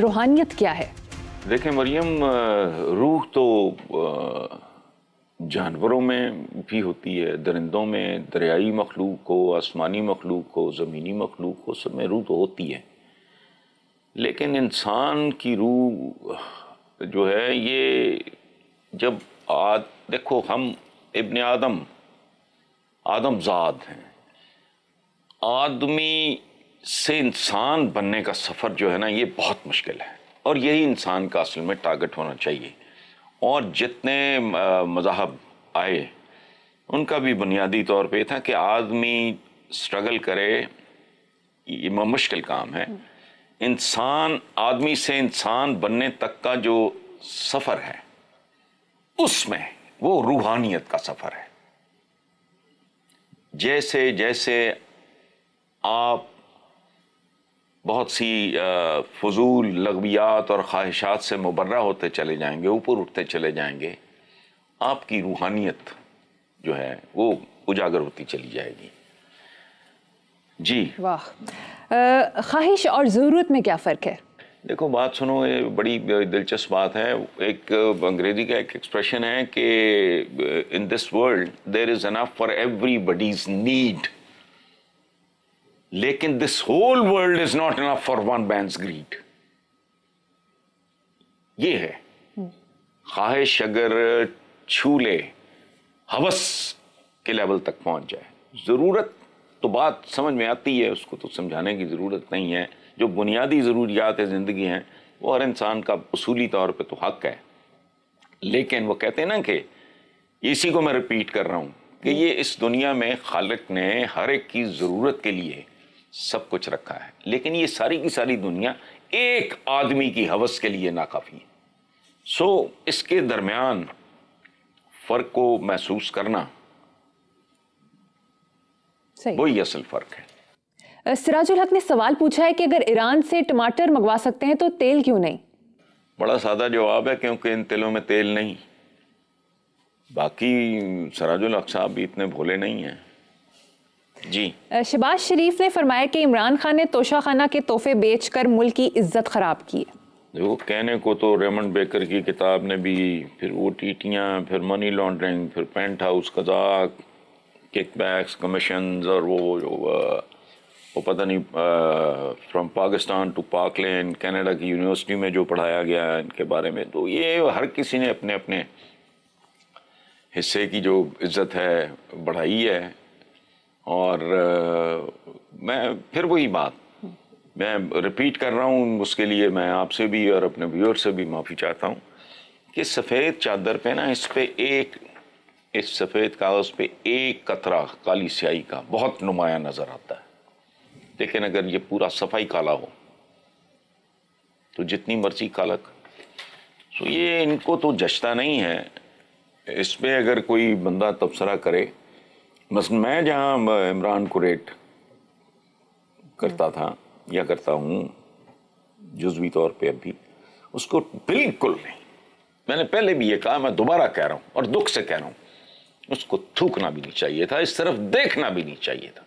روحانیت کیا ہے؟ دیکھیں مریم، روح تو جانوروں میں بھی ہوتی ہے، درندوں میں، دریائی مخلوق کو، آسمانی مخلوق کو، زمینی مخلوق کو، سب میں روح تو ہوتی ہے. لیکن انسان کی روح جو ہے یہ جب دیکھو ہم ابن آدم زاد ہیں. آدمی سے انسان بننے کا سفر جو ہے نا یہ بہت مشکل ہے، اور یہی انسان کا اصل میں ٹارگٹ ہونا چاہیے. اور جتنے مذاہب آئے ان کا بھی بنیادی طور پہ تھا کہ آدمی سٹرگل کرے، یہ مشکل کام ہے. آدمی سے انسان بننے تک کا جو سفر ہے اس میں وہ روحانیت کا سفر ہے. جیسے جیسے آپ بہت سی فضول لغویات اور خواہشات سے مبرہ ہوتے چلے جائیں گے، اوپر اٹھتے چلے جائیں گے، آپ کی روحانیت جو ہے وہ اجاگر ہوتی چلی جائے گی. جی واہ. خواہش اور ضرورت میں کیا فرق ہے؟ دیکھو بات سنو، یہ بڑی دلچسپ بات ہے. ایک انگریزی کا ایک ایکسپریشن ہے کہ in this world there is enough for everybody's need, لیکن this whole world is not enough for one man's greed. یہ ہے خواہش اگر چھو لے، ہوس کے لیول تک پہنچ جائے. ضرورت تو بات سمجھ میں آتی ہے، اس کو تو سمجھانے کی ضرورت نہیں ہے. جو بنیادی ضروریات زندگی ہیں وہ ہر انسان کا اصولی طور پہ تو حق ہے. لیکن وہ کہتے ہیں نا کہ اسی کو میں ریپیٹ کر رہا ہوں کہ یہ اس دنیا میں خالق نے ہر ایک کی ضرورت کے لیے سب کچھ رکھا ہے، لیکن یہ ساری کی ساری دنیا ایک آدمی کی ہوس کے لیے ناکافی ہے. سو اس کے درمیان فرق کو محسوس کرنا وہی اصل فرق ہے. سراج الحق نے سوال پوچھا ہے کہ اگر ایران سے ٹماٹر منگوا سکتے ہیں تو تیل کیوں نہیں؟ بڑا سادہ جواب ہے، کیونکہ ان تیلوں میں تیل نہیں. باقی سراج الحق صاحب بھی اتنے بھولے نہیں ہیں. جی شہباز شریف نے فرمایا کہ عمران خان نے توشہ خانہ کے تحفے بیچ کر ملک کی عزت خراب کی ہے. وہ کہنے کو تو ریمنڈ بیکر کی کتاب نے بھی، پھر وہ ٹیٹیاں، پھر منی لانڈرنگ، پھر پینٹ ہاؤس قزاق، کک بیکس، کمیشنز، اور وہ پتہ نہیں from Pakistan to Pak land, Canada کی یونیورسٹی میں جو پڑھایا گیا ان کے بارے میں. تو یہ ہر کسی نے اپنے اپنے حصے کی جو عزت ہے بڑھائی ہے. اور میں پھر وہی بات میں ریپیٹ کر رہا ہوں، اس کے لیے میں آپ سے بھی اور اپنے ویور سے بھی معافی چاہتا ہوں کہ سفید چادر پہ نا اس سفید کاغذ پہ ایک قطرہ کالی سیاہی کا بہت نمایاں نظر آتا ہے. لیکن اگر یہ پورا صفائی کالا ہو تو جتنی مرضی کالا تو یہ ان کو تو جچتا نہیں ہے. اس پہ اگر کوئی بندہ تبصرہ کرے، مثلا میں جہاں عمران کو ریٹ کرتا تھا یا کرتا ہوں جزوی طور پہ، اب بھی اس کو بالکل نہیں. میں نے پہلے بھی یہ کہا، میں دوبارہ کہہ رہا ہوں اور دکھ سے کہہ رہا ہوں، اس کو تھوکنا بھی نہیں چاہیے تھا، اس طرف دیکھنا بھی نہیں چاہیے تھا.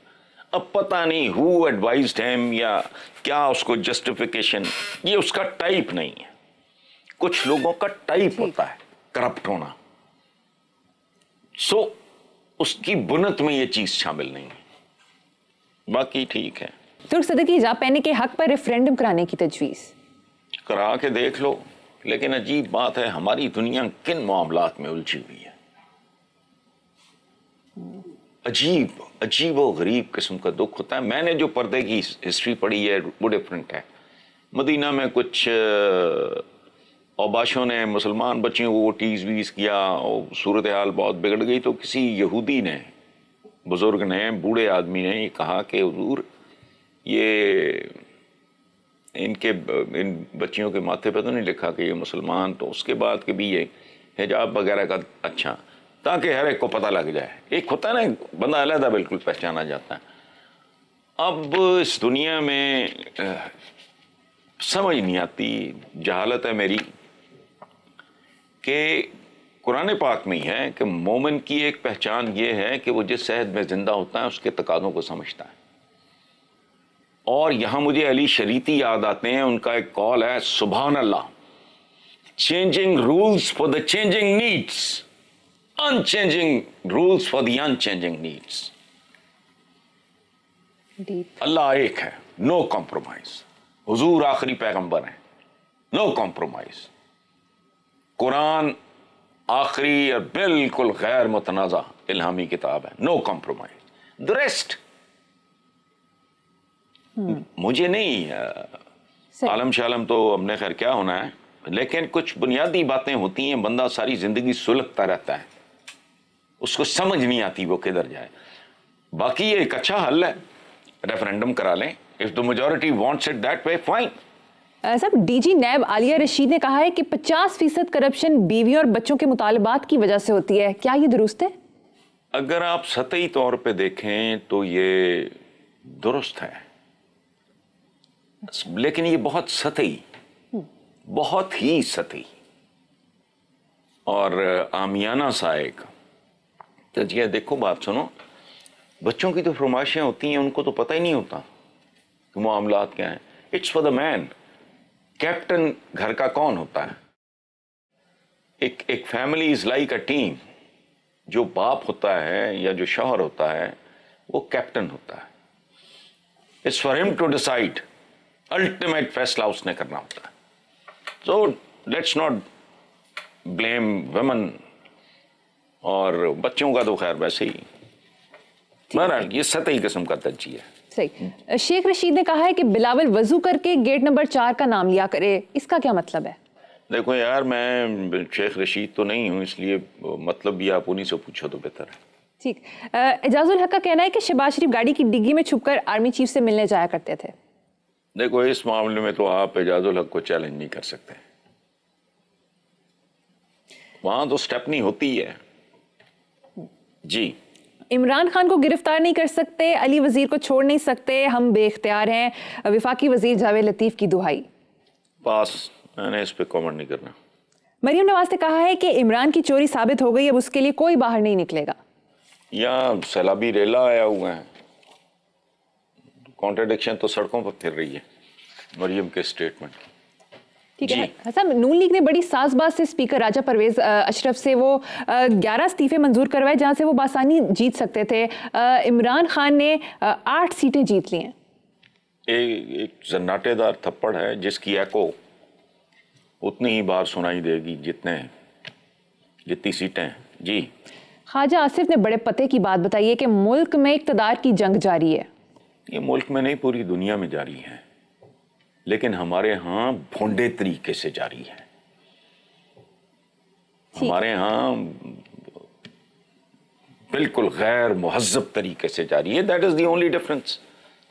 اب پتہ نہیں ہو ایڈوائزڈ ہیم یا کیا اس کو جسٹیفیکیشن، یہ اس کا ٹائپ نہیں ہے. کچھ لوگوں کا ٹائپ ہوتا ہے کرپٹ ہونا، سو اس کی بنت میں یہ چیز شامل نہیں ہے. باقی ٹھیک ہے. ترک صدر کی حجاب پہننے کے حق پر ریفرینڈم کرانے کی تجویز کرا کے دیکھ لو. لیکن عجیب بات ہے، ہماری دنیا کن معاملات میں الجھی ہوئی ہے. عجیب و غریب قسم کا دکھ ہوتا ہے. میں نے جو پردے کی ہسٹری پڑھی ہے وہ ڈفرینٹ ہے. مدینہ میں کچھ اوباشوں نے مسلمان بچیوں کو ٹیز ویز کیا، اور صورتحال بہت بگڑ گئی. تو کسی یہودی نے، بزرگ نے، بوڑھے آدمی نے یہ کہا کہ حضور یہ ان بچیوں کے ماتھے پہ تو نہیں لکھا کہ یہ مسلمان، تو اس کے بعد کہ بھی یہ حجاب وغیرہ کا اچھا، تاکہ ہر ایک کو پتہ لگ جائے. ایک ہوتا ہے نا بندہ علیحدہ بالکل پہچانا جاتا ہے. اب اس دنیا میں سمجھ نہیں آتی، جہالت ہے میری، کہ قرآن پاک میں ہی ہے کہ مومن کی ایک پہچان یہ ہے کہ وہ جس عہد میں زندہ ہوتا ہے اس کے تقاضوں کو سمجھتا ہے. اور یہاں مجھے علی شریعتی یاد آتے ہیں, ان کا ایک قول ہے سبحان اللہ, changing rules for the changing needs, unchanging rules for the unchanging needs. اللہ ایک ہے, نو کمپرومائز. حضور آخری پیغمبر ہیں, نو کمپرومائز. قرآن آخری اور بالکل غیر متنازع الہامی کتاب ہے, نو کمپرومائز. دا ریسٹ مجھے نہیں, عالم شالم تو ہم نے خیر کیا ہونا ہے, لیکن کچھ بنیادی باتیں ہوتی ہیں, بندہ ساری زندگی سلگتا رہتا ہے, اس کو سمجھ نہیں آتی وہ کدھر جائے. باقی یہ ایک اچھا حل ہے, ریفرینڈم کرا لیں. if the majority wants it that way, fine. صاحب, ڈی جی نیب عالیہ رشید نے کہا ہے کہ 50% کرپشن بیویوں اور بچوں کے مطالبات کی وجہ سے ہوتی ہے. کیا یہ درست ہے؟ اگر آپ سطحی طور پہ دیکھیں تو یہ درست ہے, لیکن یہ بہت سطحی, بہت ہی سطحی اور عامیانہ سا ایک تجزیہ. دیکھو بات سنو, بچوں کی تو فرمائشیں ہوتی ہیں, ان کو تو پتہ ہی نہیں ہوتا کہ معاملات کیا ہیں. It's for the man. Captain گھر کا کون ہوتا ہے؟ ایک family is like a team. جو باپ ہوتا ہے یا جو شوہر ہوتا ہے وہ کیپٹن ہوتا ہے. اٹس فار ہم ٹو ڈیسائڈ, الٹیمیٹ فیصلہ اس نے کرنا ہوتا ہے. So let's not blame women, اور بچوں کا تو خیر ویسے ہی. بہرحال یہ سطحی قسم کا تجزیہ ہے. صحیح. شیخ رشید نے کہا ہے کہ بلاول وضو کر کے گیٹ نمبر 4 کا نام لیا کرے, اس کا کیا مطلب ہے؟ دیکھو یار, میں شیخ رشید تو نہیں ہوں, اس لیے مطلب بھی آپ انہی سے پوچھو تو بہتر ہے. ٹھیک. اعجاز الحق کا کہنا ہے کہ شہباز شریف گاڑی کی ڈگی میں چھپ کر آرمی چیف سے ملنے جایا کرتے تھے. دیکھو اس معاملے میں تو آپ اعجاز الحق کو چیلنج نہیں کر سکتے, وہاں تو اسٹیپنی ہوتی ہے. جی. عمران خان کو گرفتار نہیں کر سکتے, علی وزیر کو چھوڑ نہیں سکتے, ہم بے اختیار ہیں, وفاقی وزیر جاوید لطیف کی دہائی. پاس, میں نے اس پہ کامنٹ نہیں کرنا. مریم نواز نے کہا ہے کہ عمران کی چوری ثابت ہو گئی, اب اس کے لیے کوئی باہر نہیں نکلے گا. یہاں سیلابی ریلا آیا ہوا ہے, کانٹرڈکشن تو سڑکوں پر پھر رہی ہے مریم کے اسٹیٹمنٹ. ٹھیک ہے صاحب, نون لیگ نے بڑی ساز باز سے اسپیکر راجہ پرویز اشرف سے وہ 11 استعفے منظور کروائے جہاں سے وہ بآسانی جیت سکتے تھے. عمران خان نے 8 سیٹیں جیت لی ہیں. ایک زناٹے دار تھپڑ ہے جس کی ایکو اتنی ہی بار سنائی دے گی جتنی سیٹیں. جی. خواجہ آصف نے بڑے پتے کی بات بتائی ہے کہ ملک میں اقتدار کی جنگ جاری ہے. یہ ملک میں نہیں, پوری دنیا میں جاری ہے, لیکن ہمارے ہاں بھونڈے طریقے سے جاری ہے. ہمارے ہاں بالکل غیر مہذب طریقے سے جاری ہے. That is the only difference.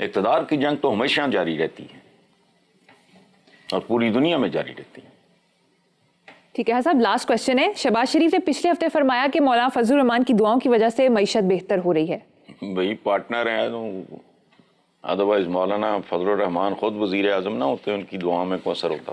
اقتدار کی جنگ تو ہمیشہ جاری رہتی ہے اور پوری دنیا میں جاری رہتی ہے. ٹھیک ہے صاحب, لاسٹ کوشچن ہے. شہباز شریف نے پچھلے ہفتے فرمایا کہ مولانا فضل الرحمان کی دعاؤں کی وجہ سے معیشت بہتر ہو رہی ہے. بھائی پارٹنر ہیں تو, ادروائز مولانا فضل الرحمان خود وزیر اعظم نہ ہوتے, ان کی دعاؤں میں کوئی اثر ہوتا.